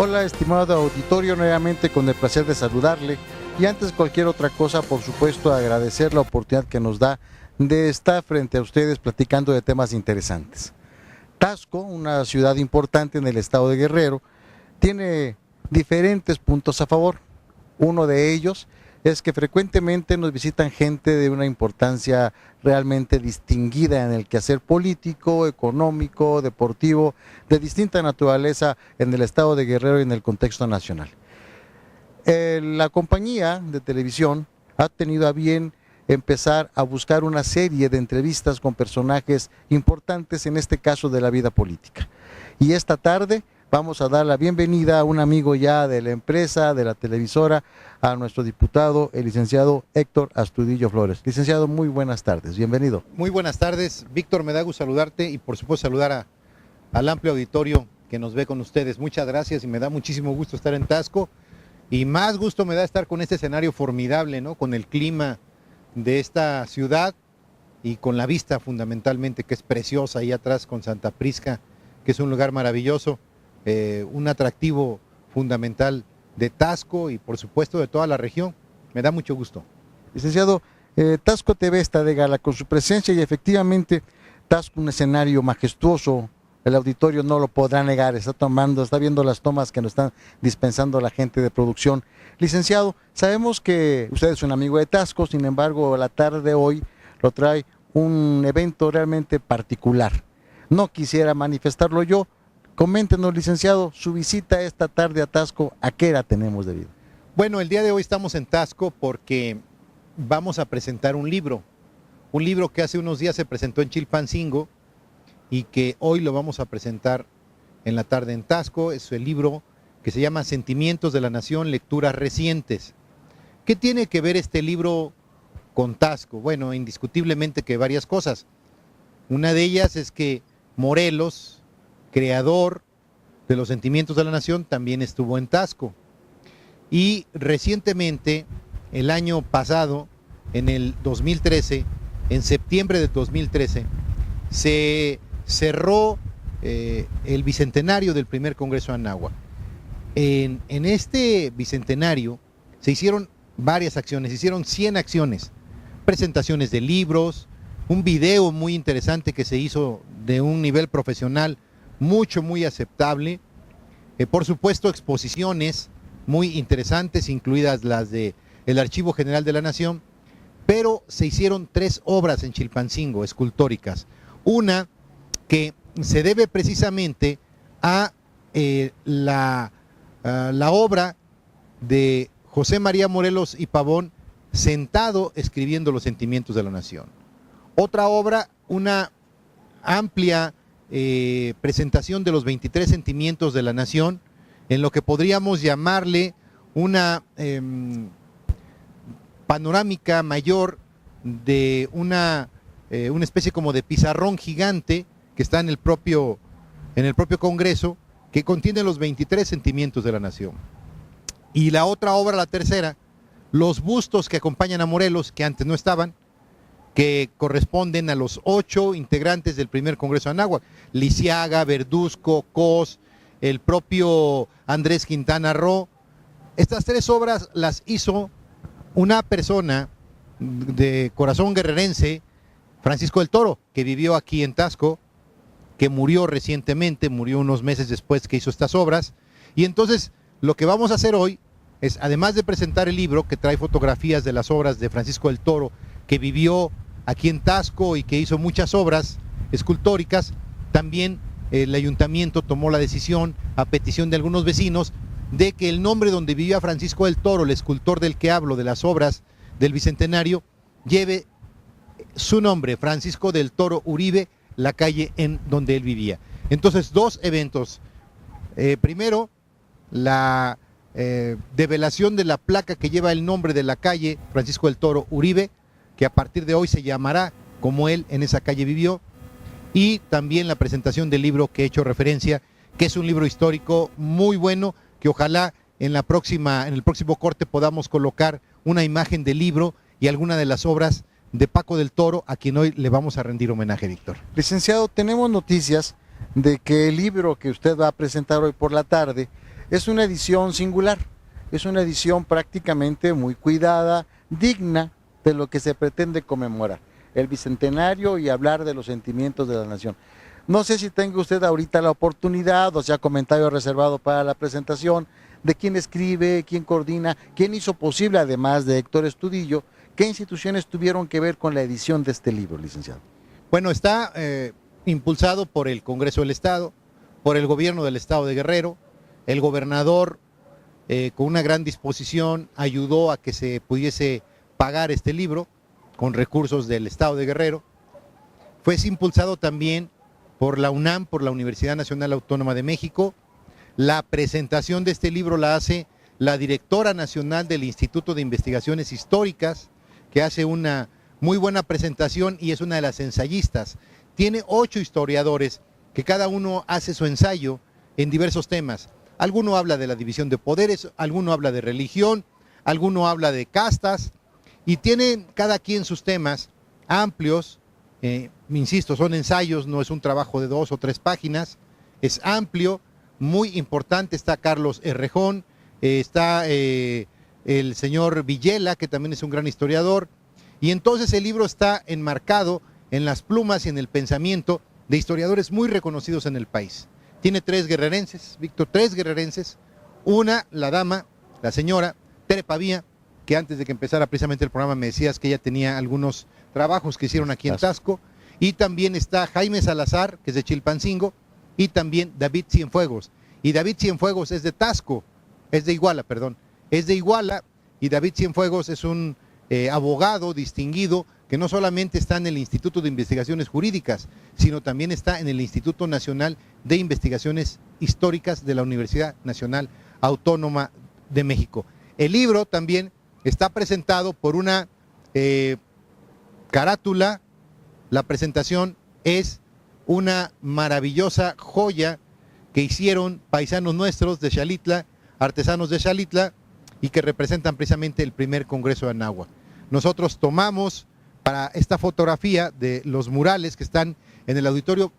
Hola, estimado auditorio, nuevamente con el placer de saludarle y antes de cualquier otra cosa, por supuesto, agradecer la oportunidad que nos da de estar frente a ustedes platicando de temas interesantes. Taxco, una ciudad importante en el estado de Guerrero, tiene diferentes puntos a favor. Uno de ellos es que frecuentemente nos visitan gente de una importancia realmente distinguida en el quehacer político, económico, deportivo, de distinta naturaleza en el estado de Guerrero y en el contexto nacional. La compañía de televisión ha tenido a bien empezar a buscar una serie de entrevistas con personajes importantes, en este caso de la vida política. Y esta tarde vamos a dar la bienvenida a un amigo ya de la empresa, de la televisora, a nuestro diputado, el licenciado Héctor Astudillo Flores. Licenciado, muy buenas tardes, bienvenido. Muy buenas tardes, Víctor, me da gusto saludarte y por supuesto saludar al amplio auditorio que nos ve con ustedes. Muchas gracias y me da muchísimo gusto estar en Taxco y más gusto me da estar con este escenario formidable, ¿no? Con el clima de esta ciudad y con la vista fundamentalmente que es preciosa ahí atrás con Santa Prisca, que es un lugar maravilloso. Un atractivo fundamental de Taxco y por supuesto de toda la región. Me da mucho gusto. Licenciado, Taxco TV está de gala con su presencia y efectivamente Taxco un escenario majestuoso, el auditorio no lo podrá negar, está viendo las tomas que nos están dispensando la gente de producción. Licenciado, sabemos que usted es un amigo de Taxco, sin embargo la tarde de hoy lo trae un evento realmente particular. No quisiera manifestarlo yo. Coméntenos, licenciado, su visita esta tarde a Taxco, ¿a qué hora tenemos debido? Bueno, el día de hoy estamos en Taxco porque vamos a presentar un libro que hace unos días se presentó en Chilpancingo y que hoy lo vamos a presentar en la tarde en Taxco. Es el libro que se llama Sentimientos de la Nación, Lecturas Recientes. ¿Qué tiene que ver este libro con Taxco? Bueno, indiscutiblemente que varias cosas. Una de ellas es que Morelos, creador de los Sentimientos de la Nación, también estuvo en Taxco. Y recientemente, el año pasado, en el 2013, en septiembre de 2013, se cerró el bicentenario del primer Congreso Anáhuac. En este bicentenario se hicieron varias acciones, se hicieron 100 acciones, presentaciones de libros, un video muy interesante que se hizo de un nivel profesional muy aceptable, por supuesto exposiciones muy interesantes, incluidas las de el Archivo General de la Nación, pero se hicieron 3 obras en Chilpancingo, escultóricas. Una que se debe precisamente a la obra de José María Morelos y Pavón, sentado escribiendo los Sentimientos de la Nación. Otra obra, una amplia presentación de los 23 sentimientos de la nación, en lo que podríamos llamarle una panorámica mayor de una especie como de pizarrón gigante que está en el propio Congreso, que contiene los 23 sentimientos de la nación. Y la otra obra, la tercera, los bustos que acompañan a Morelos, que antes no estaban, que corresponden a los 8 integrantes del primer Congreso Anáhuac: Lisiaga, Verduzco, Cos, el propio Andrés Quintana Roo. Estas 3 obras las hizo una persona de corazón guerrerense, Francisco del Toro, que vivió aquí en Taxco, que murió recientemente, murió unos meses después que hizo estas obras. Y entonces lo que vamos a hacer hoy es, además de presentar el libro que trae fotografías de las obras de Francisco del Toro, que vivió aquí en Taxco y que hizo muchas obras escultóricas, también el ayuntamiento tomó la decisión, a petición de algunos vecinos, de que el nombre donde vivía Francisco del Toro, el escultor del que hablo, de las obras del Bicentenario, lleve su nombre, Francisco del Toro Uribe, la calle en donde él vivía. Entonces, 2 eventos. Primero, la develación de la placa que lleva el nombre de la calle Francisco del Toro Uribe, que a partir de hoy se llamará como él en esa calle vivió, y también la presentación del libro que he hecho referencia, que es un libro histórico muy bueno, que ojalá en el próximo corte podamos colocar una imagen del libro y alguna de las obras de Paco del Toro, a quien hoy le vamos a rendir homenaje, Víctor. Licenciado, tenemos noticias de que el libro que usted va a presentar hoy por la tarde Es una edición singular, es una edición prácticamente muy cuidada, digna de lo que se pretende conmemorar, el bicentenario y hablar de los sentimientos de la nación. No sé si tenga usted ahorita la oportunidad, o sea, comentario reservado para la presentación, de quién escribe, quién coordina, quién hizo posible, además de Héctor Estudillo, qué instituciones tuvieron que ver con la edición de este libro, licenciado. Bueno, está impulsado por el Congreso del Estado, por el gobierno del Estado de Guerrero. El gobernador, con una gran disposición, ayudó a que se pudiese pagar este libro con recursos del Estado de Guerrero. Fue impulsado también por la UNAM, por la Universidad Nacional Autónoma de México. La presentación de este libro la hace la directora nacional del Instituto de Investigaciones Históricas, que hace una muy buena presentación y es una de las ensayistas. Tiene 8 historiadores que cada uno hace su ensayo en diversos temas. Alguno habla de la división de poderes, alguno habla de religión, alguno habla de castas, y tienen cada quien sus temas amplios. Insisto, son ensayos, no es un trabajo de 2 o 3 páginas, es amplio, muy importante. Está Carlos Errejón, está el señor Villela, que también es un gran historiador, y entonces el libro está enmarcado en las plumas y en el pensamiento de historiadores muy reconocidos en el país. Tiene 3 guerrerenses, Víctor, 3 guerrerenses, una, la dama, la señora Tere Pavía, que antes de que empezara precisamente el programa me decías que ella tenía algunos trabajos que hicieron aquí en Taxco, y también está Jaime Salazar, que es de Chilpancingo, y también David Cienfuegos. Y David Cienfuegos es de Taxco, es de Iguala, y David Cienfuegos es un abogado distinguido que no solamente está en el Instituto de Investigaciones Jurídicas, sino también está en el Instituto Nacional de Investigaciones Históricas de la Universidad Nacional Autónoma de México. El libro también está presentado por una carátula. La presentación es una maravillosa joya que hicieron paisanos nuestros de Xalitla, artesanos de Xalitla, y que representan precisamente el primer Congreso de Anáhuac. Nosotros tomamos para esta fotografía de los murales que están en el auditorio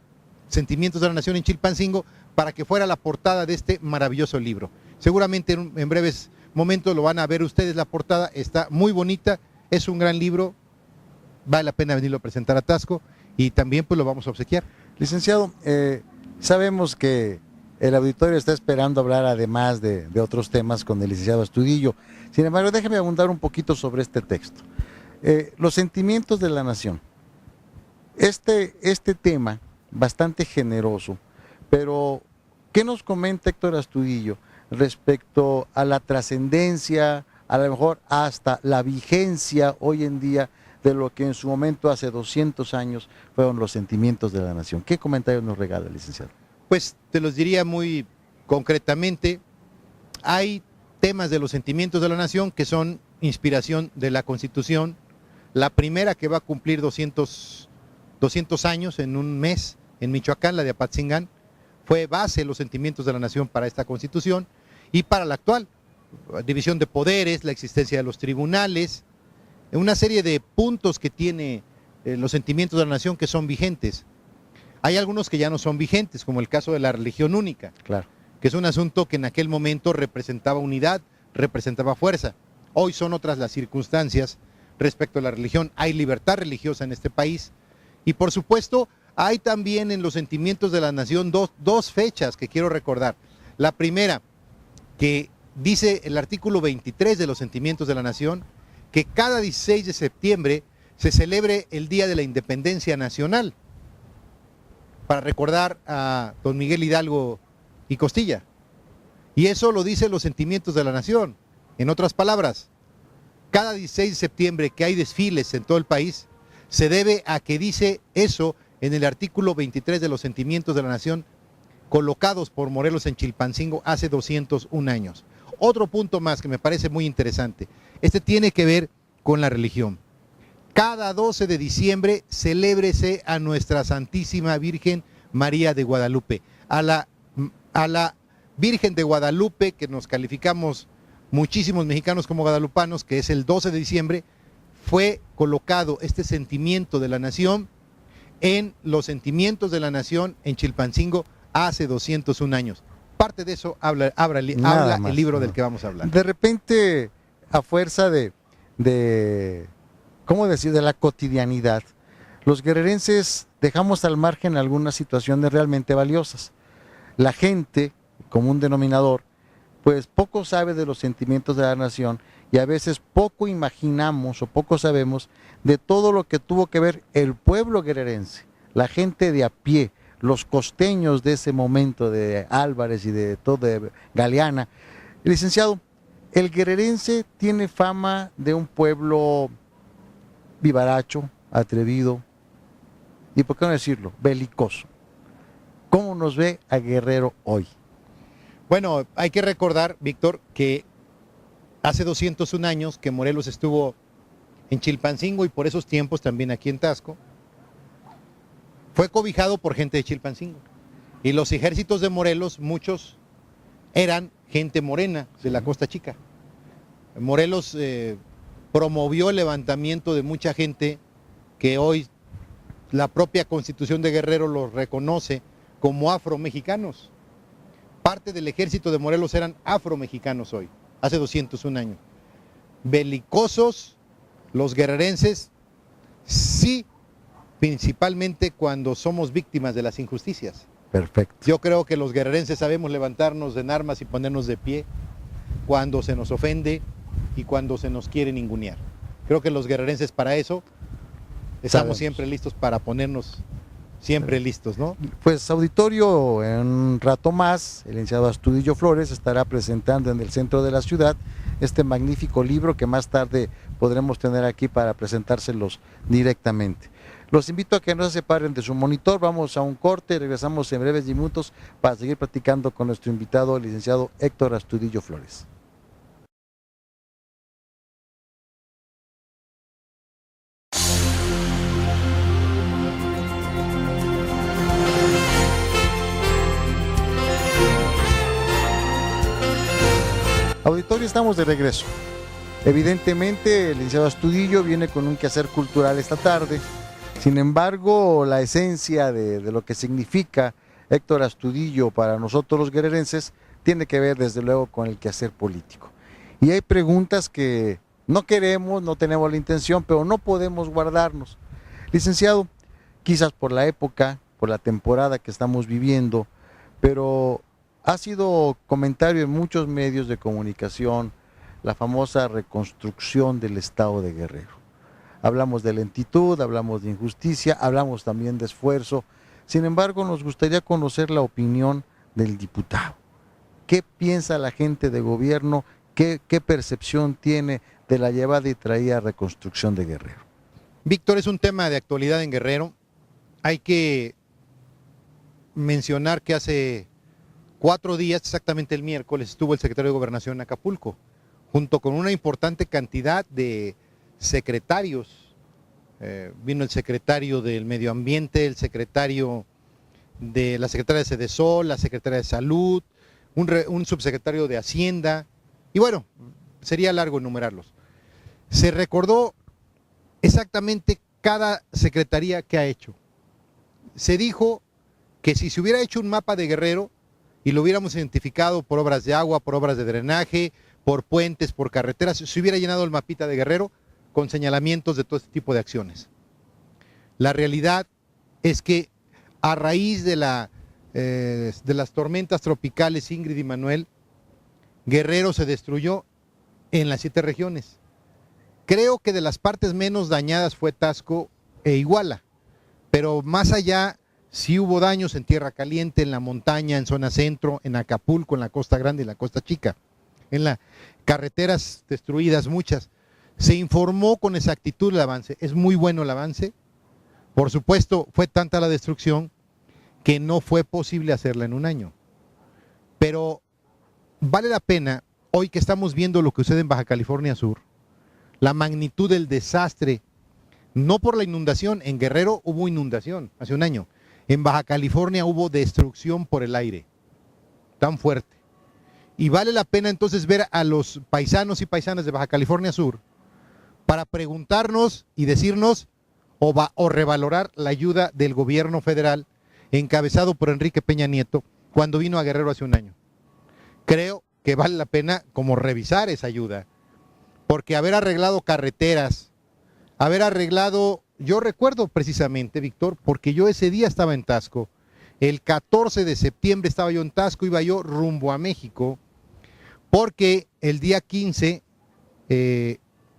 Sentimientos de la Nación en Chilpancingo, para que fuera la portada de este maravilloso libro. Seguramente en breves momentos lo van a ver ustedes, la portada está muy bonita, es un gran libro, vale la pena venirlo a presentar a Taxco, y también pues lo vamos a obsequiar. Licenciado, sabemos que el auditorio está esperando hablar además de otros temas con el licenciado Estudillo. Sin embargo, déjeme abundar un poquito sobre este texto. Los sentimientos de la nación. Este tema, bastante generoso, pero ¿qué nos comenta Héctor Astudillo respecto a la trascendencia, a lo mejor hasta la vigencia hoy en día de lo que en su momento hace 200 años fueron los sentimientos de la nación? ¿Qué comentarios nos regala, licenciado? Pues te los diría muy concretamente. Hay temas de los sentimientos de la nación que son inspiración de la Constitución. La primera, que va a cumplir 200 años en un mes en Michoacán, la de Apatzingán, fue base de los sentimientos de la nación para esta Constitución y para la actual. División de poderes, la existencia de los tribunales, una serie de puntos que tiene los sentimientos de la nación que son vigentes. Hay algunos que ya no son vigentes, como el caso de la religión única, claro, que es un asunto que en aquel momento representaba unidad, representaba fuerza. Hoy son otras las circunstancias respecto a la religión. Hay libertad religiosa en este país, y por supuesto hay también en los sentimientos de la nación dos fechas que quiero recordar. La primera, que dice el artículo 23 de los sentimientos de la nación, que cada 16 de septiembre se celebre el Día de la Independencia Nacional, para recordar a don Miguel Hidalgo y Costilla. Y eso lo dicen los sentimientos de la nación. En otras palabras, cada 16 de septiembre que hay desfiles en todo el país, se debe a que dice eso en el artículo 23 de los sentimientos de la nación, colocados por Morelos en Chilpancingo hace 201 años. Otro punto más que me parece muy interesante, este tiene que ver con la religión. Cada 12 de diciembre celébrese a nuestra Santísima Virgen María de Guadalupe, a la Virgen de Guadalupe, que nos calificamos muchísimos mexicanos como guadalupanos, que es el 12 de diciembre, fue colocado este sentimiento de la nación en los sentimientos de la nación en Chilpancingo hace 201 años. Parte de eso habla el libro del que vamos a hablar. De repente, a fuerza ¿cómo decir?, de la cotidianidad, los guerrerenses dejamos al margen algunas situaciones realmente valiosas. La gente, como un denominador, pues poco sabe de los sentimientos de la nación y a veces poco imaginamos o poco sabemos de todo lo que tuvo que ver el pueblo guerrerense, la gente de a pie, los costeños de ese momento, de Álvarez y de Galeana. Licenciado, el guerrerense tiene fama de un pueblo vivaracho, atrevido y, por qué no decirlo, belicoso. ¿Cómo nos ve a Guerrero hoy? Bueno, hay que recordar, Víctor, que hace 201 años que Morelos estuvo en Chilpancingo y por esos tiempos también aquí en Taxco, fue cobijado por gente de Chilpancingo. Y los ejércitos de Morelos, muchos eran gente morena de la Costa Chica. Morelos promovió el levantamiento de mucha gente que hoy la propia Constitución de Guerrero los reconoce como afromexicanos. Parte del ejército de Morelos eran afromexicanos hoy, hace 201 años. Belicosos, los guerrerenses, sí, principalmente cuando somos víctimas de las injusticias. Perfecto. Yo creo que los guerrerenses sabemos levantarnos en armas y ponernos de pie cuando se nos ofende y cuando se nos quiere ningunear. Creo que los guerrerenses para eso estamos siempre listos para ponernos siempre listos, ¿no? Pues auditorio, en un rato más, el licenciado Astudillo Flores estará presentando en el centro de la ciudad este magnífico libro que más tarde podremos tener aquí para presentárselos directamente. Los invito a que no se separen de su monitor, vamos a un corte, regresamos en breves minutos para seguir platicando con nuestro invitado, el licenciado Héctor Astudillo Flores. Auditorio, estamos de regreso. Evidentemente el licenciado Astudillo viene con un quehacer cultural esta tarde. Sin embargo, la esencia de lo que significa Héctor Astudillo para nosotros los guerrerenses tiene que ver desde luego con el quehacer político. Y hay preguntas que no queremos, no tenemos la intención, pero no podemos guardarnos. Licenciado, quizás por la época, por la temporada que estamos viviendo, pero ha sido comentario en muchos medios de comunicación la famosa reconstrucción del estado de Guerrero. Hablamos de lentitud, hablamos de injusticia, hablamos también de esfuerzo. Sin embargo, nos gustaría conocer la opinión del diputado. ¿Qué piensa la gente de gobierno? ¿Qué percepción tiene de la llevada y traída reconstrucción de Guerrero? Víctor, es un tema de actualidad en Guerrero. Hay que mencionar que hace 4 días, exactamente el miércoles, estuvo el secretario de Gobernación en Acapulco, junto con una importante cantidad de secretarios. Vino el secretario del Medio Ambiente, el secretario de la secretaria de Sedesol, la secretaria de Salud, un subsecretario de Hacienda, y bueno, sería largo enumerarlos. Se recordó exactamente cada secretaría que ha hecho. Se dijo que si se hubiera hecho un mapa de Guerrero y lo hubiéramos identificado por obras de agua, por obras de drenaje, por puentes, por carreteras, se hubiera llenado el mapita de Guerrero con señalamientos de todo este tipo de acciones. La realidad es que a raíz de las tormentas tropicales Ingrid y Manuel, Guerrero se destruyó en las 7 regiones. Creo que de las partes menos dañadas fue Taxco e Iguala, pero más allá sí hubo daños en Tierra Caliente, en la montaña, en zona centro, en Acapulco, en la Costa Grande y la Costa Chica, en las carreteras destruidas muchas. Se informó con exactitud el avance, es muy bueno el avance. Por supuesto, fue tanta la destrucción que no fue posible hacerla en un año. Pero vale la pena, hoy que estamos viendo lo que sucede en Baja California Sur, la magnitud del desastre, no por la inundación, en Guerrero hubo inundación hace un año, en Baja California hubo destrucción por el aire, tan fuerte. Y vale la pena entonces ver a los paisanos y paisanas de Baja California Sur para preguntarnos y decirnos o revalorar la ayuda del gobierno federal encabezado por Enrique Peña Nieto cuando vino a Guerrero hace un año. creo que vale la pena como revisar esa ayuda, porque haber arreglado carreteras, haber arreglado, yo recuerdo precisamente, Víctor, porque yo ese día estaba en Taxco, el 14 de septiembre estaba yo en Taxco, iba yo rumbo a México, porque el día 15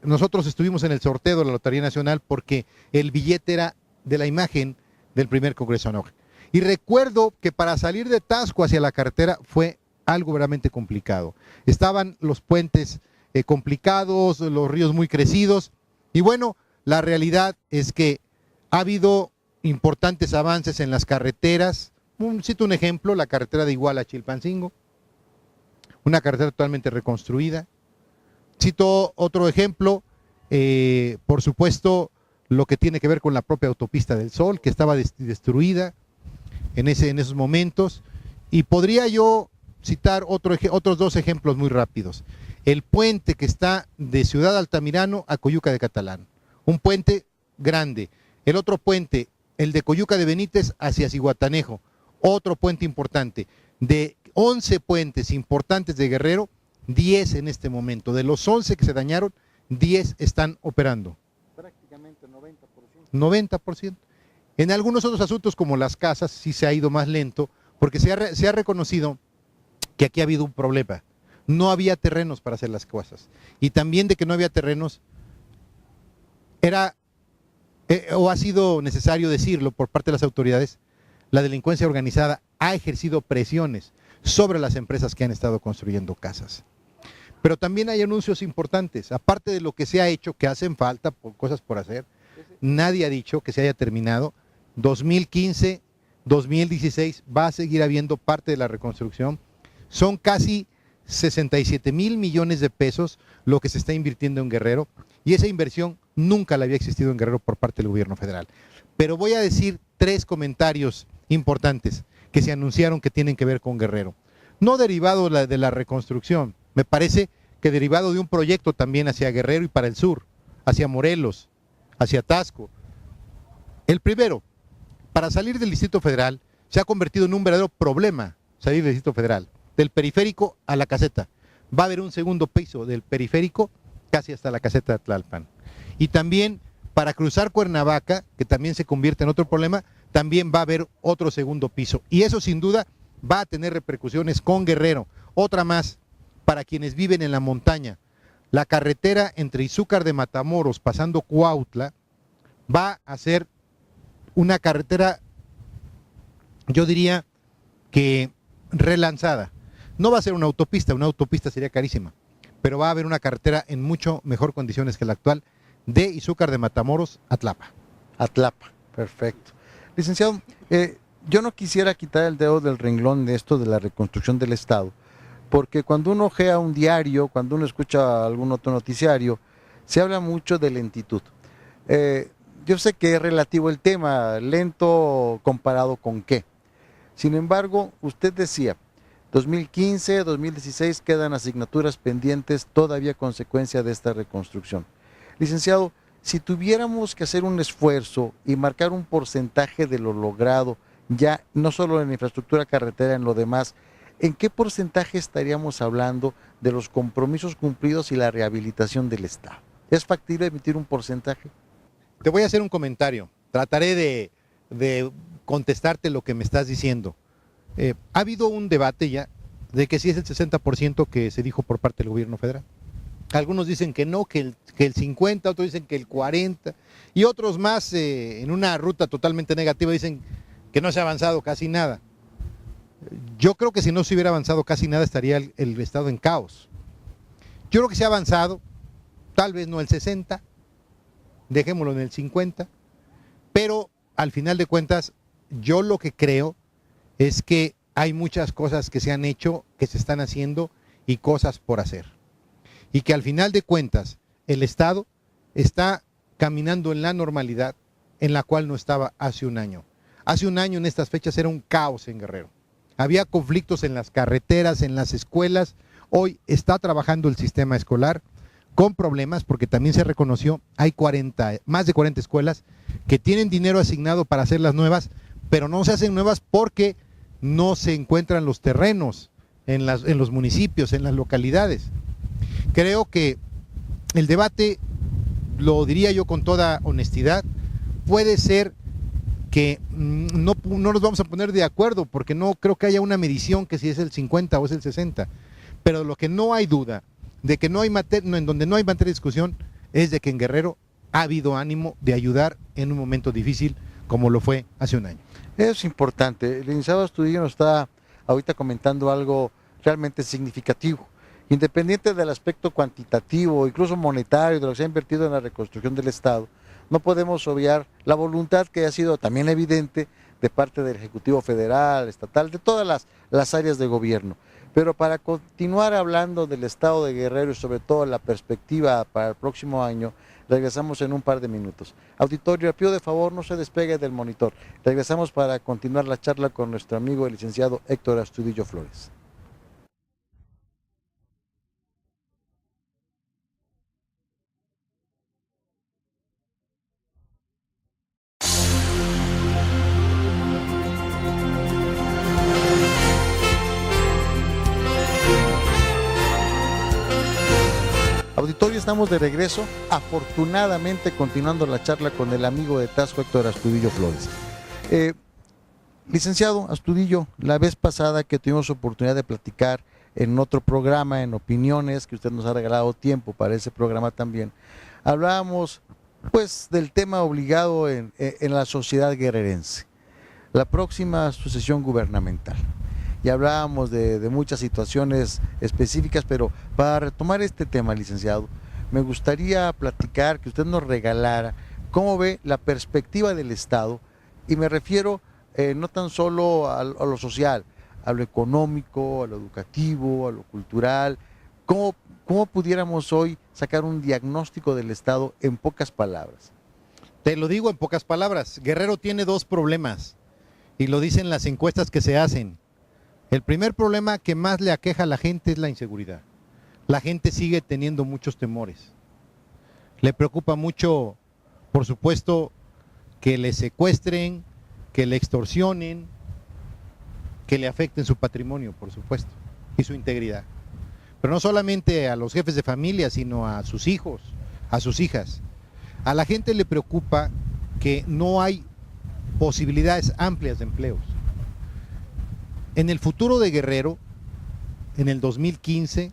nosotros estuvimos en el sorteo de la Lotería Nacional porque el billete era de la imagen del primer Congreso Anual. Y recuerdo que para salir de Taxco hacia la carretera fue algo verdaderamente complicado. Estaban los puentes complicados, los ríos muy crecidos, y bueno, la realidad es que ha habido importantes avances en las carreteras. Cito un ejemplo, la carretera de Iguala a Chilpancingo, una carretera totalmente reconstruida. Cito otro ejemplo, por supuesto, lo que tiene que ver con la propia autopista del Sol, que estaba destruida en esos momentos. Y podría yo citar otros dos ejemplos muy rápidos. El puente que está de Ciudad Altamirano a Coyuca de Catalán, un puente grande. El otro puente, el de Coyuca de Benítez hacia Zihuatanejo, otro puente importante. De 11 puentes importantes de Guerrero, 10 en este momento. De los 11 que se dañaron, 10 están operando. Prácticamente 90%. 90%. En algunos otros asuntos como las casas sí se ha ido más lento, porque se ha reconocido que aquí ha habido un problema. No había terrenos para hacer las cosas. Y también de que no había terrenos, o ha sido necesario decirlo por parte de las autoridades, la delincuencia organizada ha ejercido presiones sobre las empresas que han estado construyendo casas. Pero también hay anuncios importantes, aparte de lo que se ha hecho, que hacen falta cosas por hacer. Nadie ha dicho que se haya terminado. 2015, 2016 va a seguir habiendo parte de la reconstrucción. Son casi 67 mil millones de pesos lo que se está invirtiendo en Guerrero, y esa inversión nunca la había existido en Guerrero por parte del gobierno federal. Pero voy a decir 3 comentarios importantes que se anunciaron que tienen que ver con Guerrero. No derivado de la reconstrucción, me parece que derivado de un proyecto también hacia Guerrero y para el sur, hacia Morelos, hacia Taxco. El primero, para salir del Distrito Federal, se ha convertido en un verdadero problema salir del Distrito Federal, del periférico a la caseta. Va a haber un segundo piso del periférico casi hasta la caseta de Tlalpan. Y también para cruzar Cuernavaca, que también se convierte en otro problema, también va a haber otro segundo piso. Y eso sin duda va a tener repercusiones con Guerrero. Otra más, para quienes viven en la montaña, la carretera entre Izúcar de Matamoros pasando Cuautla va a ser una carretera, yo diría que relanzada. No va a ser una autopista sería carísima, pero va a haber una carretera en mucho mejor condiciones que la actual de Izúcar de Matamoros a Tlapa. A Tlapa, perfecto. Licenciado, yo no quisiera quitar el dedo del renglón de esto de la reconstrucción del Estado, porque cuando uno ojea un diario, cuando uno escucha algún otro noticiario, se habla mucho de lentitud. Yo sé que es relativo el tema, lento comparado con qué. Sin embargo, usted decía, 2015, 2016 quedan asignaturas pendientes todavía a consecuencia de esta reconstrucción. Licenciado, si tuviéramos que hacer un esfuerzo y marcar un porcentaje de lo logrado, ya no solo en infraestructura carretera, en lo demás, ¿en qué porcentaje estaríamos hablando de los compromisos cumplidos y la rehabilitación del Estado? ¿Es factible emitir un porcentaje? Te voy a hacer un comentario. Trataré de contestarte lo que me estás diciendo. Ha habido un debate ya de que si es el 60% que se dijo por parte del gobierno federal. Algunos dicen que no, que el 50%, otros dicen que el 40%, y otros más en una ruta totalmente negativa dicen que no se ha avanzado casi nada. Yo creo que si no se hubiera avanzado casi nada estaría el Estado en caos. Yo creo que se ha avanzado, tal vez no el 60%, dejémoslo en el 50%, pero al final de cuentas yo lo que creo es que hay muchas cosas que se han hecho, que se están haciendo y cosas por hacer. Y que al final de cuentas el Estado está caminando en la normalidad en la cual no estaba hace un año. Hace un año en estas fechas era un caos en Guerrero. Había conflictos en las carreteras, en las escuelas. Hoy está trabajando el sistema escolar con problemas porque también se reconoció, hay más de 40 escuelas que tienen dinero asignado para hacerlas nuevas, pero no se hacen nuevas porque no se encuentran los terrenos en los municipios, en las localidades. Creo que el debate, lo diría yo con toda honestidad, puede ser que no nos vamos a poner de acuerdo, porque no creo que haya una medición que si es el 50 o es el 60, pero lo que no hay duda de que no hay en donde no hay materia de discusión es de que en Guerrero ha habido ánimo de ayudar en un momento difícil como lo fue hace un año. Es importante. El licenciado Astudillo nos está ahorita comentando algo realmente significativo. Independiente del aspecto cuantitativo, incluso monetario, de lo que se ha invertido en la reconstrucción del Estado, no podemos obviar la voluntad que ha sido también evidente de parte del Ejecutivo Federal, estatal, de todas las áreas de gobierno. Pero para continuar hablando del Estado de Guerrero y sobre todo la perspectiva para el próximo año, regresamos en un par de minutos. Auditorio, le pido de favor no se despegue del monitor. Regresamos para continuar la charla con nuestro amigo el licenciado Héctor Astudillo Flores. Auditorio, estamos de regreso, afortunadamente continuando la charla con el amigo de Taxco, Héctor Astudillo Flores. Licenciado Astudillo, la vez pasada que tuvimos oportunidad de platicar en otro programa, en Opiniones, que usted nos ha regalado tiempo para ese programa también, hablábamos pues del tema obligado en la sociedad guerrerense, la próxima sucesión gubernamental. Y hablábamos de muchas situaciones específicas, pero para retomar este tema, licenciado, me gustaría platicar, que usted nos regalara cómo ve la perspectiva del Estado, y me refiero no tan solo a lo social, a lo económico, a lo educativo, a lo cultural. ¿Cómo pudiéramos hoy sacar un diagnóstico del Estado en pocas palabras? Te lo digo en pocas palabras, Guerrero tiene dos problemas, y lo dicen las encuestas que se hacen. El primer problema que más le aqueja a la gente es la inseguridad. La gente sigue teniendo muchos temores. Le preocupa mucho, por supuesto, que le secuestren, que le extorsionen, que le afecten su patrimonio, por supuesto, y su integridad. Pero no solamente a los jefes de familia, sino a sus hijos, a sus hijas. A la gente le preocupa que no hay posibilidades amplias de empleos. En el futuro de Guerrero, en el 2015,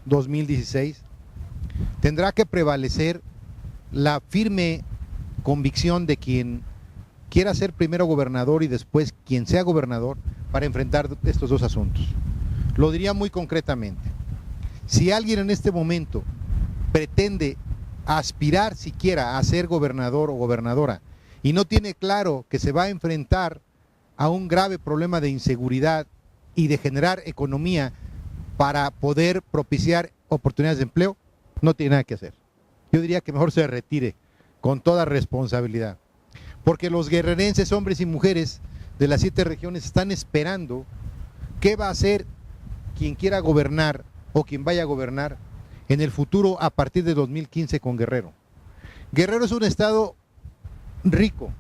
2016, tendrá que prevalecer la firme convicción de quien quiera ser primero gobernador y después quien sea gobernador para enfrentar estos dos asuntos. Lo diría muy concretamente. Si alguien en este momento pretende aspirar siquiera a ser gobernador o gobernadora y no tiene claro que se va a enfrentar a un grave problema de inseguridad y de generar economía para poder propiciar oportunidades de empleo, no tiene nada que hacer. Yo diría que mejor se retire con toda responsabilidad, porque los guerrerenses, hombres y mujeres de las 7 regiones, están esperando qué va a hacer quien quiera gobernar o quien vaya a gobernar en el futuro a partir de 2015 con Guerrero. Guerrero es un estado rico.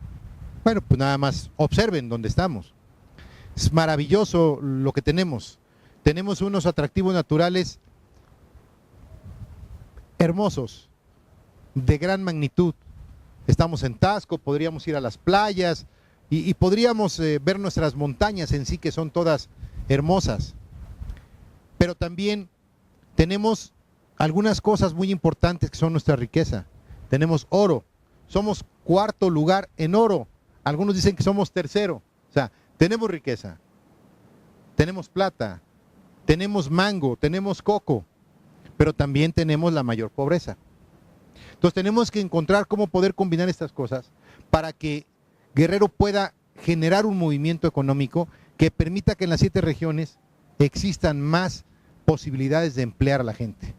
Bueno, pues nada más observen dónde estamos. Es maravilloso lo que tenemos. Tenemos unos atractivos naturales hermosos, de gran magnitud. Estamos en Taxco, podríamos ir a las playas y podríamos ver nuestras montañas en sí, que son todas hermosas. Pero también tenemos algunas cosas muy importantes que son nuestra riqueza. Tenemos oro, somos 4º lugar en oro. Algunos dicen que somos 3º. O sea, tenemos riqueza, tenemos plata, tenemos mango, tenemos coco, pero también tenemos la mayor pobreza. Entonces tenemos que encontrar cómo poder combinar estas cosas para que Guerrero pueda generar un movimiento económico que permita que en las 7 regiones existan más posibilidades de emplear a la gente.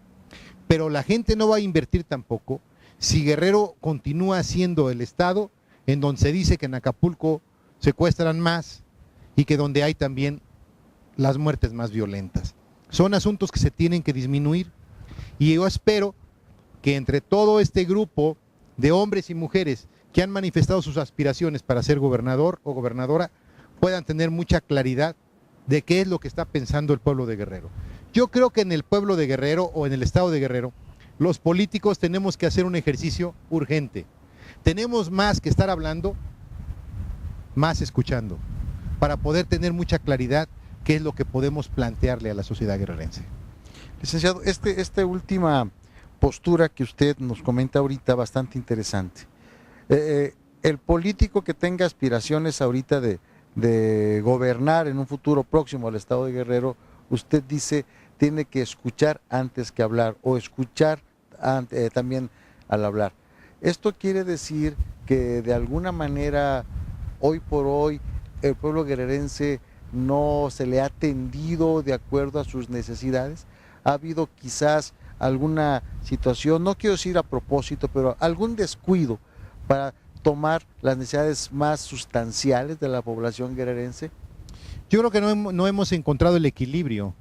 Pero la gente no va a invertir tampoco si Guerrero continúa siendo el estado en donde se dice que en Acapulco secuestran más y que donde hay también las muertes más violentas. Son asuntos que se tienen que disminuir, y yo espero que entre todo este grupo de hombres y mujeres que han manifestado sus aspiraciones para ser gobernador o gobernadora puedan tener mucha claridad de qué es lo que está pensando el pueblo de Guerrero. Yo creo que en el pueblo de Guerrero o en el estado de Guerrero, los políticos tenemos que hacer un ejercicio urgente. Tenemos más que estar hablando, más escuchando, para poder tener mucha claridad qué es lo que podemos plantearle a la sociedad guerrerense. Licenciado, esta última postura que usted nos comenta ahorita, bastante interesante. El político que tenga aspiraciones ahorita de gobernar en un futuro próximo al estado de Guerrero, usted dice, tiene que escuchar antes que hablar, o escuchar también al hablar. Esto quiere decir que de alguna manera, hoy por hoy, el pueblo guerrerense no se le ha atendido de acuerdo a sus necesidades. Ha habido quizás alguna situación, no quiero decir a propósito, pero algún descuido para tomar las necesidades más sustanciales de la población guerrerense. Yo creo que no hemos encontrado el equilibrio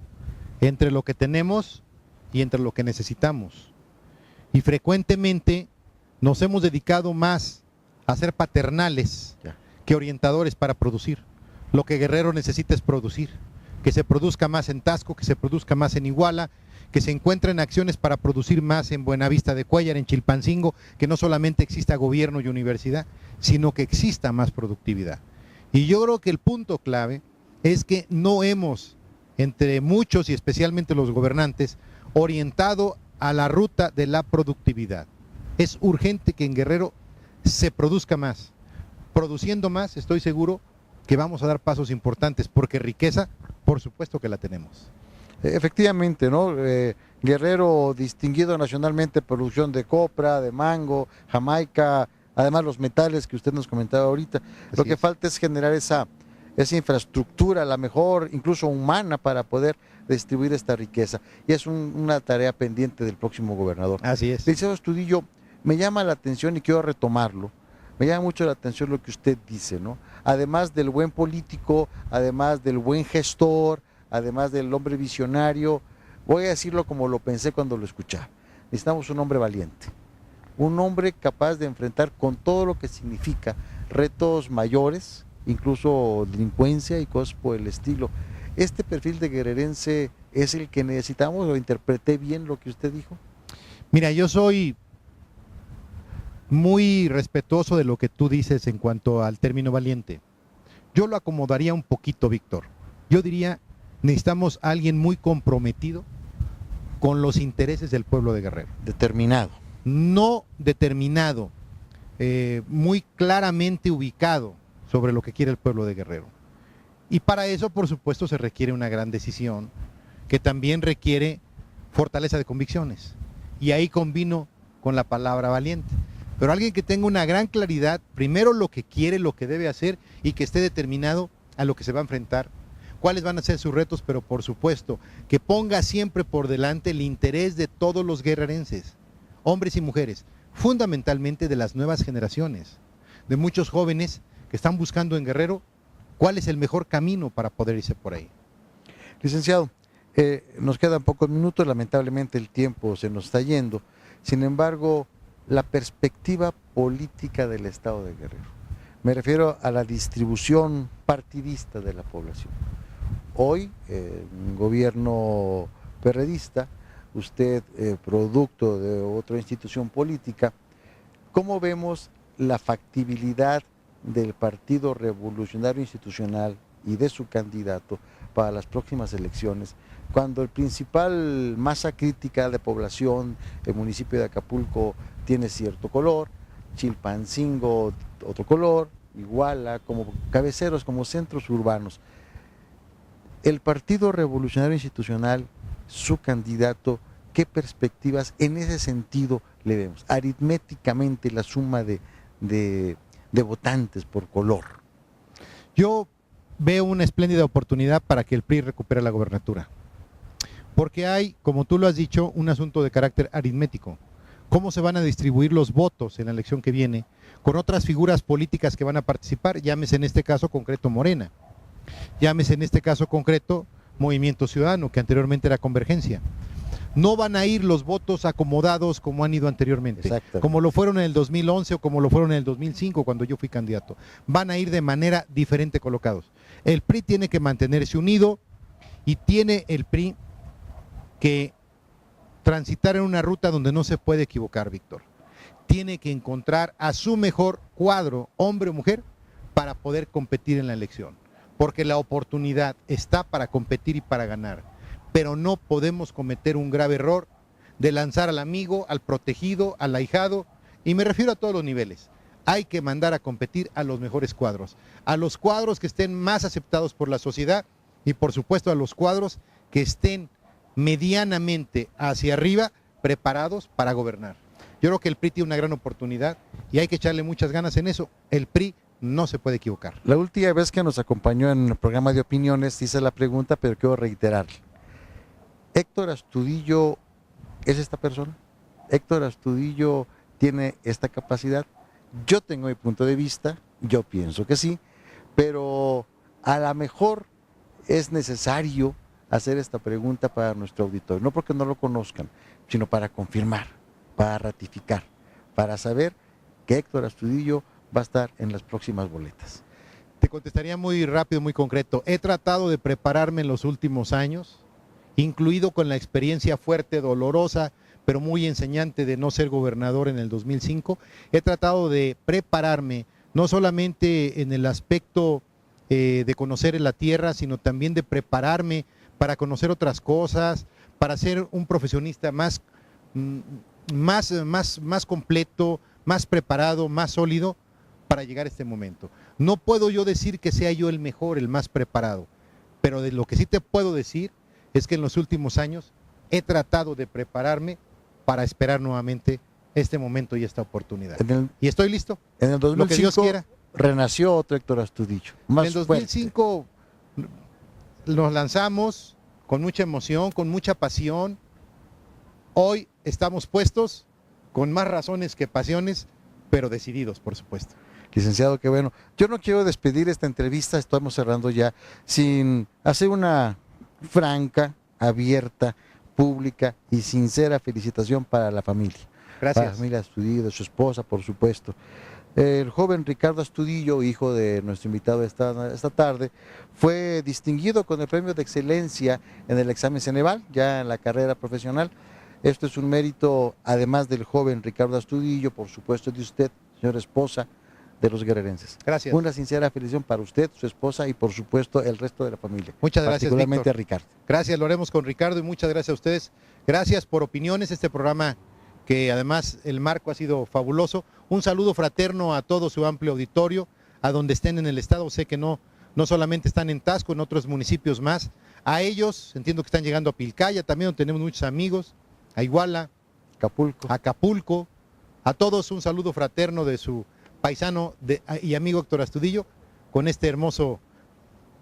entre lo que tenemos y entre lo que necesitamos. Y frecuentemente nos hemos dedicado más a ser paternales que orientadores para producir. Lo que Guerrero necesita es producir, que se produzca más en Taxco, que se produzca más en Iguala, que se encuentren acciones para producir más en Buenavista de Cuéllar, en Chilpancingo, que no solamente exista gobierno y universidad, sino que exista más productividad. Y yo creo que el punto clave es que no hemos, entre muchos y especialmente los gobernantes, orientado a la ruta de la productividad. Es urgente que en Guerrero se produzca más. Produciendo más, estoy seguro que vamos a dar pasos importantes, porque riqueza, por supuesto que la tenemos. Efectivamente, ¿no? Guerrero distinguido nacionalmente, producción de copra, de mango, jamaica, además los metales que usted nos comentaba ahorita. Lo que falta es generar esa infraestructura, la mejor, incluso humana, para poder distribuir esta riqueza. Y es una tarea pendiente del próximo gobernador. Así es. Licenciado Astudillo, me llama la atención y quiero retomarlo. Me llama mucho la atención lo que usted dice, ¿no? Además del buen político, además del buen gestor, además del hombre visionario, voy a decirlo como lo pensé cuando lo escuchaba. Necesitamos un hombre valiente, un hombre capaz de enfrentar con todo lo que significa retos mayores, incluso delincuencia y cosas por el estilo. ¿Este perfil de guerrerense es el que necesitamos? ¿O interpreté bien lo que usted dijo? Mira, yo soy muy respetuoso de lo que tú dices en cuanto al término valiente. Yo lo acomodaría un poquito, Víctor. Yo diría, necesitamos a alguien muy comprometido con los intereses del pueblo de Guerrero. Determinado. No determinado, muy claramente ubicado sobre lo que quiere el pueblo de Guerrero. Y para eso, por supuesto, se requiere una gran decisión, que también requiere fortaleza de convicciones. Y ahí combino con la palabra valiente. Pero alguien que tenga una gran claridad, primero lo que quiere, lo que debe hacer, y que esté determinado a lo que se va a enfrentar, cuáles van a ser sus retos, pero por supuesto que ponga siempre por delante el interés de todos los guerrerenses, hombres y mujeres, fundamentalmente de las nuevas generaciones, de muchos jóvenes que están buscando en Guerrero cuál es el mejor camino para poder irse por ahí. Licenciado, nos quedan pocos minutos, lamentablemente el tiempo se nos está yendo. Sin embargo, la perspectiva política del estado de Guerrero, me refiero a la distribución partidista de la población. Hoy, un gobierno perredista, usted producto de otra institución política, ¿cómo vemos la factibilidad del Partido Revolucionario Institucional y de su candidato para las próximas elecciones, cuando el principal masa crítica de población, el municipio de Acapulco, tiene cierto color, Chilpancingo otro color, Iguala, como cabeceros, como centros urbanos? El Partido Revolucionario Institucional, su candidato, ¿qué perspectivas en ese sentido le vemos? Aritméticamente, la suma de votantes por color. Yo veo una espléndida oportunidad para que el PRI recupere la gobernatura. Porque hay, como tú lo has dicho, un asunto de carácter aritmético. ¿Cómo se van a distribuir los votos en la elección que viene con otras figuras políticas que van a participar? Llámese en este caso concreto Morena, llámese en este caso concreto Movimiento Ciudadano, que anteriormente era Convergencia. No van a ir los votos acomodados como han ido anteriormente, como lo fueron en el 2011 o como lo fueron en el 2005 cuando yo fui candidato. Van a ir de manera diferente colocados. El PRI tiene que mantenerse unido y tiene el PRI que transitar en una ruta donde no se puede equivocar, Víctor. Tiene que encontrar a su mejor cuadro, hombre o mujer, para poder competir en la elección. Porque la oportunidad está para competir y para ganar. Pero no podemos cometer un grave error de lanzar al amigo, al protegido, al ahijado, y me refiero a todos los niveles. Hay que mandar a competir a los mejores cuadros, a los cuadros que estén más aceptados por la sociedad y por supuesto a los cuadros que estén medianamente hacia arriba, preparados para gobernar. Yo creo que el PRI tiene una gran oportunidad y hay que echarle muchas ganas en eso. El PRI no se puede equivocar. La última vez que nos acompañó en el programa de opiniones hice la pregunta, pero quiero reiterarla. ¿Héctor Astudillo es esta persona? ¿Héctor Astudillo tiene esta capacidad? Yo tengo mi punto de vista, yo pienso que sí, pero a lo mejor es necesario hacer esta pregunta para nuestro auditorio, no porque no lo conozcan, sino para confirmar, para ratificar, para saber que Héctor Astudillo va a estar en las próximas boletas. Te contestaría muy rápido, muy concreto. He tratado de prepararme en los últimos años, incluido con la experiencia fuerte, dolorosa, pero muy enseñante de no ser gobernador en el 2005. He tratado de prepararme, no solamente en el aspecto de conocer la tierra, sino también de prepararme para conocer otras cosas, para ser un profesionista más completo, más preparado, más sólido para llegar a este momento. No puedo yo decir que sea yo el mejor, el más preparado, pero de lo que sí te puedo decir es que en los últimos años he tratado de prepararme para esperar nuevamente este momento y esta oportunidad. Y estoy listo. En el 2005 lo que Dios quiera. Renació otro Héctor Astudillo. En el 2005 nos lanzamos con mucha emoción, con mucha pasión. Hoy estamos puestos con más razones que pasiones, pero decididos, por supuesto. Licenciado, qué bueno. Yo no quiero despedir esta entrevista, estamos cerrando ya, sin hacer una franca, abierta, pública y sincera felicitación para la familia. Gracias. Para la familia Astudillo, su esposa, por supuesto. El joven Ricardo Astudillo, hijo de nuestro invitado esta tarde, fue distinguido con el premio de excelencia en el examen Ceneval, ya en la carrera profesional. Esto es un mérito, además del joven Ricardo Astudillo, por supuesto de usted, señora esposa de los guerrerenses. Gracias. Una sincera felicitación para usted, su esposa y por supuesto el resto de la familia. Muchas gracias, particularmente Víctor. a Ricardo. Gracias, lo haremos con Ricardo y muchas gracias a ustedes. Gracias por opiniones, este programa que además el marco ha sido fabuloso. Un saludo fraterno a todo su amplio auditorio, a donde estén en el estado. Sé que no solamente están en Taxco, en otros municipios más. A ellos, entiendo que están llegando a Pilcaya, también donde tenemos muchos amigos, a Iguala, Acapulco. A todos un saludo fraterno de su paisano y amigo Héctor Astudillo, con este hermoso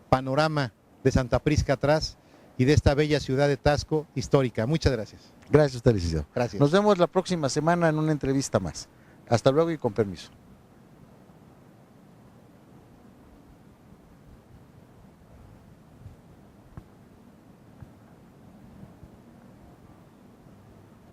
panorama de Santa Prisca atrás y de esta bella ciudad de Taxco histórica. Muchas gracias. Gracias a usted, licenciado. Gracias. Nos vemos la próxima semana en una entrevista más. Hasta luego y con permiso.